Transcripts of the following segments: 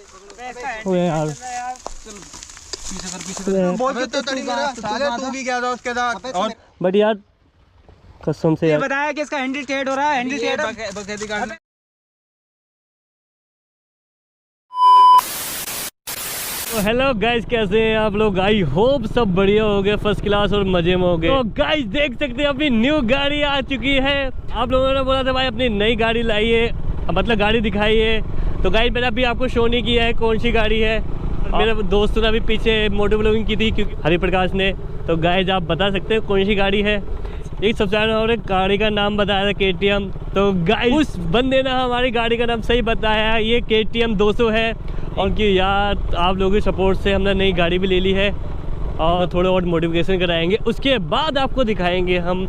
यार तू भी क्या था उसके साथ। और बट यार कसम से यार बताया कि इसका हैंडल टेढ़ हो रहा है, हैंडल टेढ़। तो हेलो गाइस, कैसे हैं आप लोग? आई होप सब बढ़िया हो गए, फर्स्ट क्लास और मजे में हो गए। तो गाइस देख सकते हैं अपनी न्यू गाड़ी आ चुकी है। आप लोगों ने बोला था भाई अपनी नई गाड़ी लाइए, मतलब गाड़ी दिखाइए। तो गाइस मैंने अभी आपको शो नहीं किया है कौन सी गाड़ी है। मेरे दोस्तों ने अभी पीछे मोटो ब्लॉगिंग की थी क्योंकि हरि प्रकाश ने। तो गाइस आप बता सकते हैं कौन सी गाड़ी है? एक सब्सक्राइबर ने गाड़ी का नाम बताया था KTM। तो गाइस उस बंदे ने हमारी गाड़ी का नाम सही बताया है, ये KTM 200 है। और कि यार आप लोगों के सपोर्ट से हमने नई गाड़ी भी ले ली है और थोड़ा और मॉडिफिकेशन कराएंगे। उसके बाद आपको दिखाएंगे हम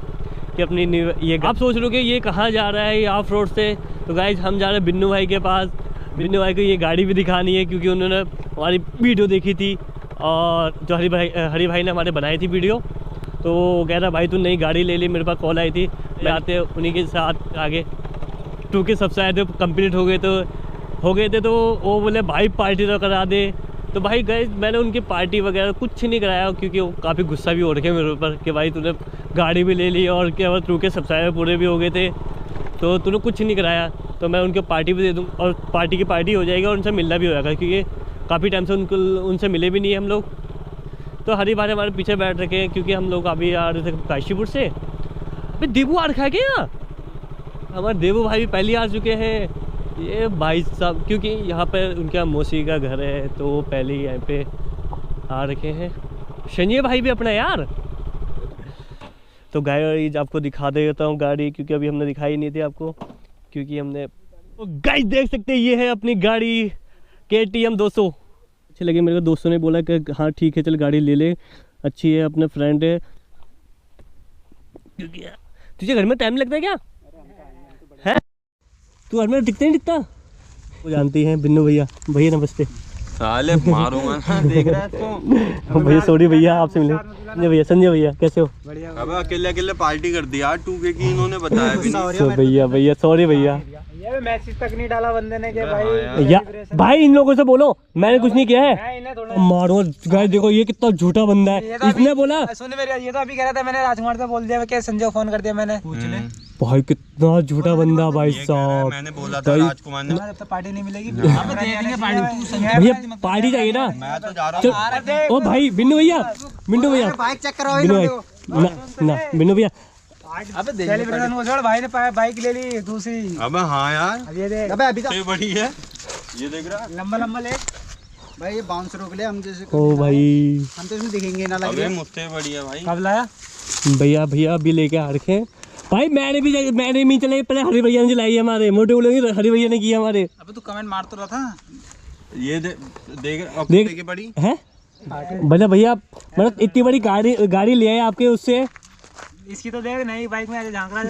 कि अपनी ये आप सोच रहे हो कि ये कहाँ जा रहा है, ये ऑफ रोड से। तो गाइस हम जा रहे हैं बिन्नू भाई के पास। बिन्नू भाई को ये गाड़ी भी दिखानी है क्योंकि उन्होंने हमारी वीडियो देखी थी और जो हरि भाई ने हमारे बनाई थी वीडियो। तो वो कह रहा भाई तू नई गाड़ी ले ली, मेरे पास कॉल आई थी। मैं आते उन्हीं के साथ आगे 2K सब्सक्राइबर कंप्लीट हो गए थे। तो वो बोले भाई पार्टी तो करा दे। तो भाई गए मैंने उनकी पार्टी वगैरह कुछ नहीं कराया क्योंकि वो काफ़ी गुस्सा भी हो रखे मेरे ऊपर कि भाई तूने गाड़ी भी ले ली और क्या 2K सब्सक्राइबर पूरे भी हो गए थे तो तूने कुछ नहीं कराया। तो मैं उनको पार्टी भी दे दूँ और पार्टी की पार्टी हो जाएगी और उनसे मिलना भी हो जाएगा क्योंकि काफ़ी टाइम से उनसे मिले भी नहीं है हम लोग। तो हरी भाई हमारे पीछे बैठ रखे हैं क्योंकि हम लोग अभी आ रहे थे काशीपुर से। अभी देवू आ रखा है क्या? हमारे देवू भाई भी पहले आ चुके हैं। ये भाई साहब क्योंकि यहाँ पर उनका मौसी का घर है तो वो पहले ही यहाँ पे आ रखे हैं। शनिए भाई भी अपना यार। तो गाइस आपको दिखा देता हूँ गाड़ी क्योंकि अभी हमने दिखाई नहीं थी आपको क्योंकि हमने तो गाइस देख सकते हैं ये है अपनी गाड़ी KTM 200। अच्छी लगी मेरे को, दोस्तों ने बोला कि हाँ ठीक है चल गाड़ी ले ले, अच्छी है, अपने फ्रेंड है। क्योंकि तुझे घर में टाइम लगता है क्या है? तू घर में दिखता नहीं दिखता? वो जानती हैं बिन्नू भैया। भैया नमस्ते। साले मारूंगा ना, देख रहा है तू? भैया सॉरी भैया आपसे मिले। संजय भैया कैसे हो? बढ़िया। अब अकेले पार्टी कर दी यार 2K की, इन्होंने बताया भी नहीं। तो भैया सॉरी भैया। ये मैसेज तक नहीं डाला बंदे ने कि भाई इन लोगों से बोलो मैंने कुछ नहीं किया है। मारो गाइस देखो ये कितना झूठा बंदा है। इसने बोला सुन मेरे, ये तो अभी कह रहा था मैंने राजकुमार से बोल दिया कि संजय फोन कर दिया मैंने। पूछ ले भाई कितना झूठा बंदा भाई साहब। मैंने बोला था राजकुमार ने तब पार्टी नहीं मिलेगी। भैया पार्टी चाहिए ना। मैं तो जा रहा हूँ। ओ भाई बिन्नू भैया बाइक चेक करवाओ ना बिन्नू भैया। अबे सेलिब्रेशन वो छोड़, भाई ने बाइक ले ली दूसरी। अबे हाँ यार, अब ये देख, अबे अभी तो बड़ी है, ये देख रहा लंबा ले भाई। ये बाउंस रोक ले हम जैसे ओ भाई हम तो इसमें दिखेंगे ना लगे। अबे मुझसे बड़ी है भाई। कब लाया? भैया अभी लेके आ रखे हैं भाई। मैंने भी चले पहले हरी भैया ने चलाई हमारे मोटे बोलेंगे हरी भैया ने किया हमारे। अबे तू कमेंट मार तो रहा था। ये देख बड़ी है भैया मतलब इतनी बड़ी गाड़ी ले आए आपके उससे। इसकी तो देख नई बाइक में आज झांक रहा है।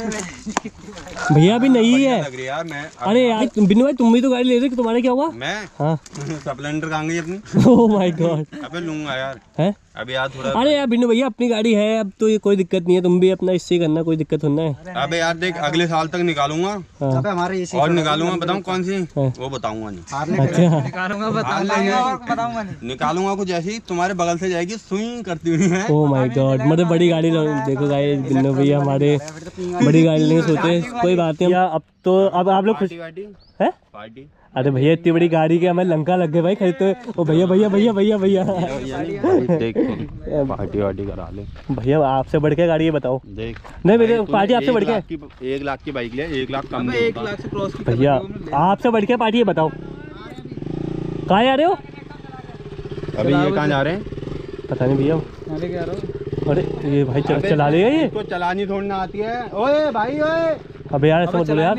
भैया भी नहीं है लग रही यार। मैं अरे यार बिन्नू भाई तुम भी तो गाड़ी ले रहे, तुम्हारे क्या हुआ? मैं हाँ स्प्लेंडर कहाँ गई अपनी? Oh my God. अबे लूंगा यार है अभी यार थोड़ा। अरे यार बिन्नू भैया अपनी गाड़ी है अब तो ये कोई दिक्कत नहीं है, तुम भी अपना इससे करना, कोई दिक्कत होना है। अबे यार देख अगले साल तक निकालूंगा। हाँ। अबे हमारे इसी और निकालूंगा, बताऊं कौन सी? वो बताऊंगा नहीं। अच्छा निकालूंगा बताऊंगा नहीं। निकालूंगा कुछ ऐसी तुम्हारे बगल से जाएगी स्विंग करती हुई है। ओह माय गॉड मतलब बड़ी गाड़ी देखो गाइस बिन्नू भैया हमारे बड़ी गाड़ी नहीं सोचे। कोई बात नहीं अब तो अब आप लोग खुश है? पार्टी अरे भैया इतनी बड़ी गाड़ी के हमें लंका लग गए भाई खरीदते। ओ भैया देख पार्टी वार्टी करा ले भैया आपसे बढ़ के गाड़ी है बताओ। देख नहीं मेरे पार्टी आपसे बढ़ के 1 लाख की बाइक ले, 1 लाख कम। 1 लाख से क्रॉस की भैया आपसे बढ़ के पार्टी है बताओ। कहाँ जा रहे हो? अभी ये कहाँ जा रहे हैं पता नहीं भैया। नाले के आ रहा हूं। अरे ये भाई चला लेगा ये? इसको चलानी थोड़ी ना आती है। ओए भाई ओए, अबे यार ऐसा मत बोलो यार।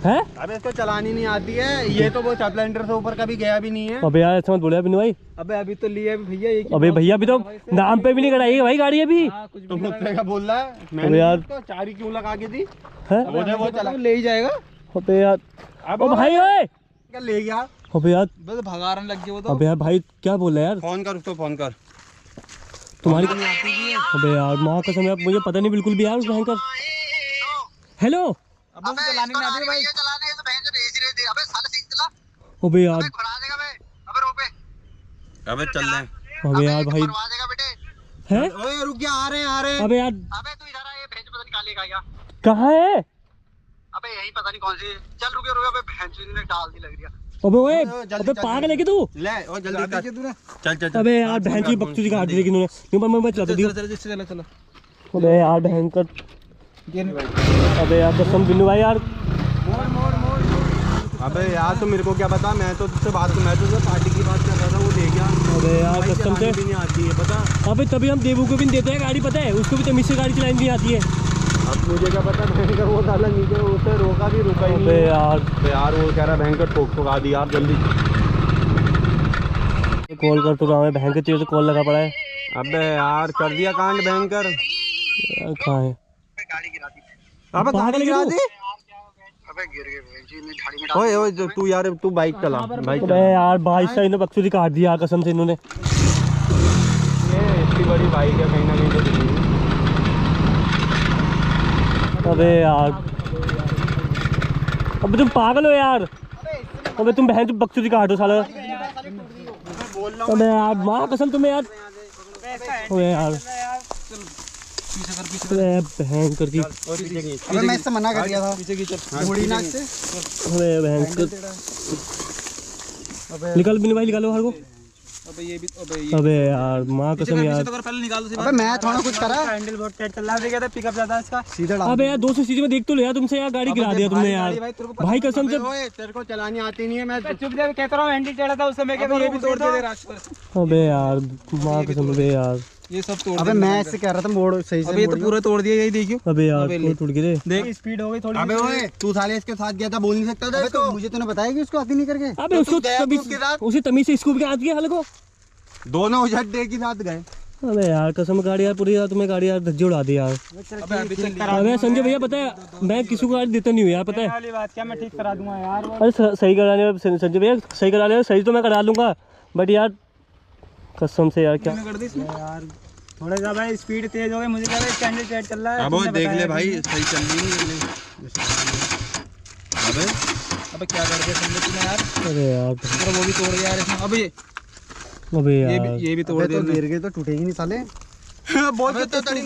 हैं? अबे इसको चलानी नहीं आती है। ये तो वो स्प्लेंडर से ऊपर कभी गया भी नहीं है। अबे यार ऐसा मत बोलो यार बिन्नू भाई। अबे अभी तो लिया भैया एक। अबे भैया अभी तो नाम पे भी नहीं कराई है भाई गाड़ी अभी। तो मुझसे क्या बोल रहा है? अबे मैंने यार इसको 4 क्यों लगा के दी? हैं? वो चला ले ही जाएगा। अबे यार अब ओ भाई ओए क्या ले गया? अबे यार बस भगाने लग गया वो तो। अबे यार भाई क्या बोल रहा है यार? फोन कर उसको, फोन कर। तुम्हारी अबे यार माँ कसम यार मुझे पता नहीं बिल्कुल भी यार उस भयंकर। हेलो अब चलाने नहीं आती भाई। अबे यार अबे चल रहे हैं। अबे यार भाई है। ओए रुक जा, आ रहे हैं अबे यार अबे तू इधर आ, ये भेज पता नहीं कहाँ लेके गया। कहाँ है? अबे यही पता नहीं कौन सी। चल रुके रुके, अबे भैंस ने डाल दी लग रही है। अबे ओए जल्दी, अबे पागल है क्या तू? ले ओ जल्दी कर। चल चल अबे यार बहन की बकचोदी काट दी इन्होंने। मैं चलाता दियो। चलो चलो अबे यार बहन का। अबे यार कसम बिन्नू भाई यार। अबे यार तो मेरे को क्या पता, मैं तो तुझसे पार्टी की बात कर रहा था, वो ले गया। अबे यार कसम से भी नहीं आती है पता। अबे तभी हम देवू को भी नहीं देते हैं गाड़ी, पता है उसको भी तमीज से गाड़ी चलानी नहीं आती है। अब मुझे क्या पता, भयंकर वो डाला नीचे, उसे रोका भी रुका ही अबे नहीं। यार वो कह रहा भयंकर ठोका दी यार जल्दी। कॉल कर तो रहा है, बहन के तेरे से कॉल लगा पड़ा है। अबे यार कर दिया कांड भयंकर। यार कहाँ है? अबे पागल है क्या तू? अबे गिर गए। ओए ओए तू यार तू बाइक चला, बाइक अबे यार भाई साहब ने बकचोदी काट दिया कसम से इन्होंने। ये इतनी बड़ी बाइक है कहीं ना कहीं तो। अबे यार अबे तुम पागल हो यार। अबे तुम बहन बकचोदी काटो साला। अबे यार माँ कसम तुम्हें यार। अबे यार बहन कर दी। अबे मैं इससे मना कर दिया था। पीछे की चल घोड़ी नाक से। अबे बहन कर। निकाल बिन्नू भाई निकालो बाहर को। अबे ये भी अबे यार माँ कसम यार। पहले निकाल दो। अबे मैं थोड़ा कुछ करा। हैंडल बहुत टाइट चल रहा है, था पिकअप ज्यादा इसका। सीधा डाल। अबे यार 200 सीसी में देख तो लिया तुमसे यार, गाड़ी गिरा दिया तुमने यार भाई कसम से। ओए तेरे को चलानी आती नहीं है। मैं चुप जा, कहता रहा हूँ हैंडल टेढ़ा था उस समय के। ये भी तोड़ दे राज पर। अबे यार माँ कसम। अबे यार ये सब तोड़ अबे मैं इससे कह रहा था मोड़ सही से। अबे ये तो पूरा तोड़ दिया, यही देखियो। अबे यार टूट गए। देख स्पीड हो गई थोड़ी। अबे ओए तू साले इसके साथ गया था, बोल नहीं सकता था इसको। मुझे तूने बताया कि उसको आती नहीं करके। अबे उसको उसी तमीज से स्कूप के हाथ गया हल्को। दोनों उजट डे के साथ गए। अबे यार कसम गाड़ी यार पूरी यार तुम्हें गाड़ी यार धज्जी उड़ा दी यार। अबे संजय भैया पता है मैं किसी को गाड़ी देता नहीं हूँ यार, पता है। वाली बात क्या, मैं ठीक करा दूंगा यार। अरे सही कराने में संजय भैया सही कराने में सही तो मैं करा लूंगा, बट यार कसम से यार क्या कर दे इसमें यार। थोड़ा ज्यादा स्पीड तेज हो गई, मुझे क्या हैंडल टाइट चल रहा है। अब वो देख ले भाई सही चल रही है। अबे क्या कर दिया तुमने यार। अरे यार पूरा वो भी तोड़ दिया यार इसमें। अबे यार ये भी तोड़ दिया। तो गिर गए तो टूटेगी नहीं साले। बोल तो साले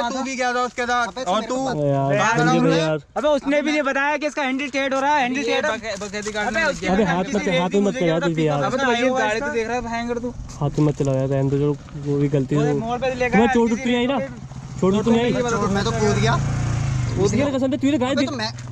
तू भी गया था उसके साथ। और तू यार संजय भैया यार। अबे उसने भी नहीं बताया कि इसका हैंडल टेढ़ हो रहा है। हैंडल टेढ़ बकैती काटने लग गया। अबे हाथ मत चला कुछ भी यार। अबे तो ये गाड़ी तो देख रहा है भयंकर तू। हाथ मत चलाओ यार, रहने दो जो वो भी गलती है। मोड़ पे लेकर तुम्हें चोट उतरी आई ना, चोट उतरी आई। मैं तो कूद गया। उसने कसम से तुझे गाड़ी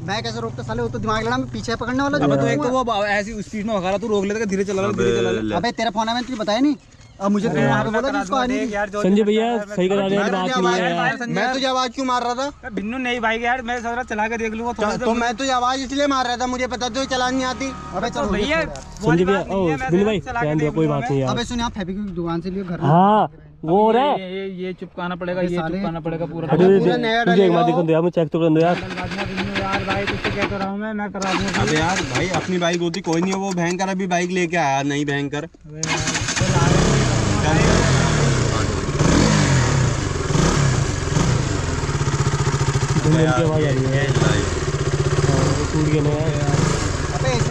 मैं कैसे रोकता साले, वो तो दिमाग लड़ा मैं पीछे पकड़ने वाला। अबे तो एक तो वो ऐसी स्पीड में भगा रहा, तू रोक लेता, धीरे चला रहा। अबे तेरा फोन है, मैंने तुझे बताया नहीं। अब मुझे तो वहाँ पे बोला कि इसको आनी। संजय भैया सही कराने की बात नहीं है यार। मैं तुझे आवाज क्यों मार रहा था? बिन्नू नहीं भाई यार, मैं सोच रहा चला के देख लूंगा थोड़ा सा। तो मैं तुझे आवाज इसलिए मार रहा था, मुझे पता तो चलानी नहीं आती। अबे चल भैया संजय भैया ओ बिन्नू भाई रहने दो कोई बात नहीं यार। अबे सुन यहाँ फेविक्विक की दुकान से लियो घर। हाँ वो हो रहा है। ये चिपकाना पड़ेगा, ये चिपकाना पड़ेगा पूरा। तुझे एक बार देखो यार, मैं चेक तो कर दो यार। यार भाई तुझसे कह तो रहा हूँ मैं करा दूंगा। अबे यार भाई अपनी बाइक होती कोई नहीं है, वो भयंकर अभी बाइक लेके आया नहीं भयंकर। आवाज आ रही है टूट गया ना यार।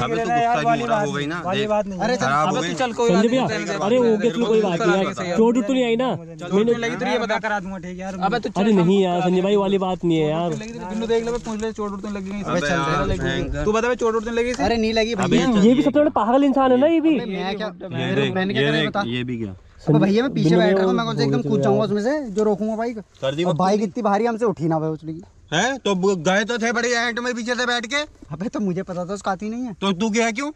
अबे तो गुस्सा भी हो रहा हो गई ना, देख अरे खराब हो गई। चल कोई संजय भैया अरे हो गया चलो कोई बात नहीं यार, चोट तो नहीं आई ना। मैंने लगी तो ये बता करा दूंगा ठीक है यार। अबे तो अरे नहीं यार संजय भाई वाली बात नहीं है यार। बिन्नू देख ले, पहुंच ले, चोट उड़ने लगी गई। अबे यार भयंकर। तू बता चोट उड़ने लगी। अरे नहीं लगी भैया। ये भी सबसे बड़ा पागल इंसान है ना ये भी। मैं क्या ये देख, मैंने क्या करा बता। ये भी क्या अबे भैया मैं पीछे बैठ रहा हूँ, मैं कौन से एकदम कूद जाऊंगा उसमें से जो रोकूंगा बाइक। कर दी और बाइक इतनी भारी हमसे उठी ना भाई उछली। है तो गए तो थे बड़ी एंट में पीछे से बैठ के। अबे तो मुझे पता था उसको आती नहीं है। तो तू गया क्यों?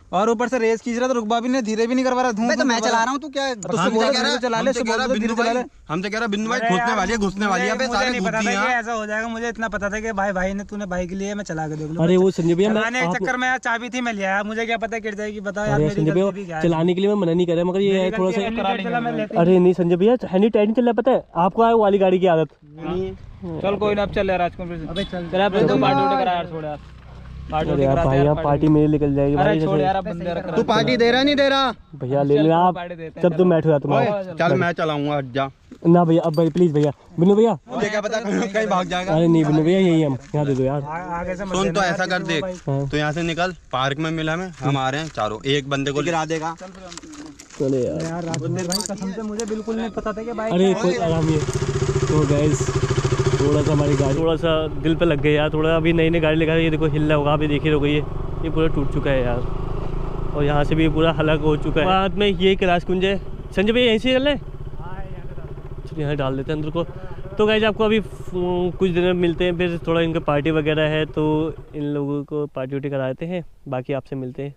और ऊपर से रेस खींच रहा था, रुकबा भी नहीं, धीरे भी नहीं करवा रहा। मैं तो मैं चला रहा हूँ, तू क्या उससे बोला धीरे चला ले, हमसे कह रहा बिन्नू भाई घुसने वाली है, घुसने वाली है। अबे मुझे सारे नहीं घुस पता दिए था कि यहाँ। ऐसा हो जाएगा। मुझे इतना पता था कि भाई ने तूने बाइक ली है, मैं चला के देख लूं। अरे वो संजय भैया मैंने एक चक्कर में यार चाबी थी मैं लिया, मुझे क्या पता गिर जाएगी। बताओ यार मेरी संजय गलती भी भैया क्या है। चलाने के लिए मैं मना नहीं कर रहा, मगर ये थोड़ा सा सा अरे नहीं संजय भैया हैंडी टाइट नहीं चल रहा, पता है आपको है वाली गाड़ी की आदत। चल कोई ना, अब चल यार राजकुमार। अबे चल तेरा तो पार्टी उठे करा यार, छोड़ यार अरे यार भाई यहाँ पार्टी मेरी निकल जाएगी भाई। छोड़ यार, अब बंदे रख तू पार्टी दे रहा नहीं दे रहा? भैया ले लो आप, जब तुम बैठो यार तुम्हारा। चल मैं चलाऊंगा जा। ना भैया अब भाई प्लीज भैया, बिन्नू भैया मुझे क्या पता कहीं भाग जाएगा। अरे नहीं बिन्नू भैया यही हम यहाँ दे दो यार। आगे से सुन तो ऐसा कर देख, तो यहाँ से निकल, पार्क में मिला में हम आ रहे हैं चारों, एक बंदे को गिरा देगा। अरे यार यार राजकुमार भाई कसम से मुझे बिल्कुल नहीं पता था कि बाइक अरे कोई आराम ही तो गैस थोड़ा सा हमारी गाड़ी थोड़ा सा दिल पे लग गया यार थोड़ा। अभी नई नई गाड़ी लेकर ये देखो हिल रहा होगा, अभी देखिए रहो ये पूरा टूट चुका है यार। और यहाँ से भी पूरा हलक हो चुका है। बाद में ये कैलाश कुंज है। संजय भाई यहीं से चल रहे चलिए यहाँ डाल देते हैं अंदर को। तो गाइस आपको अभी कुछ दिन में मिलते हैं, फिर थोड़ा इनका पार्टी वगैरह है तो इन लोगों को पार्टी वार्टी करा देते हैं, बाकी आपसे मिलते हैं।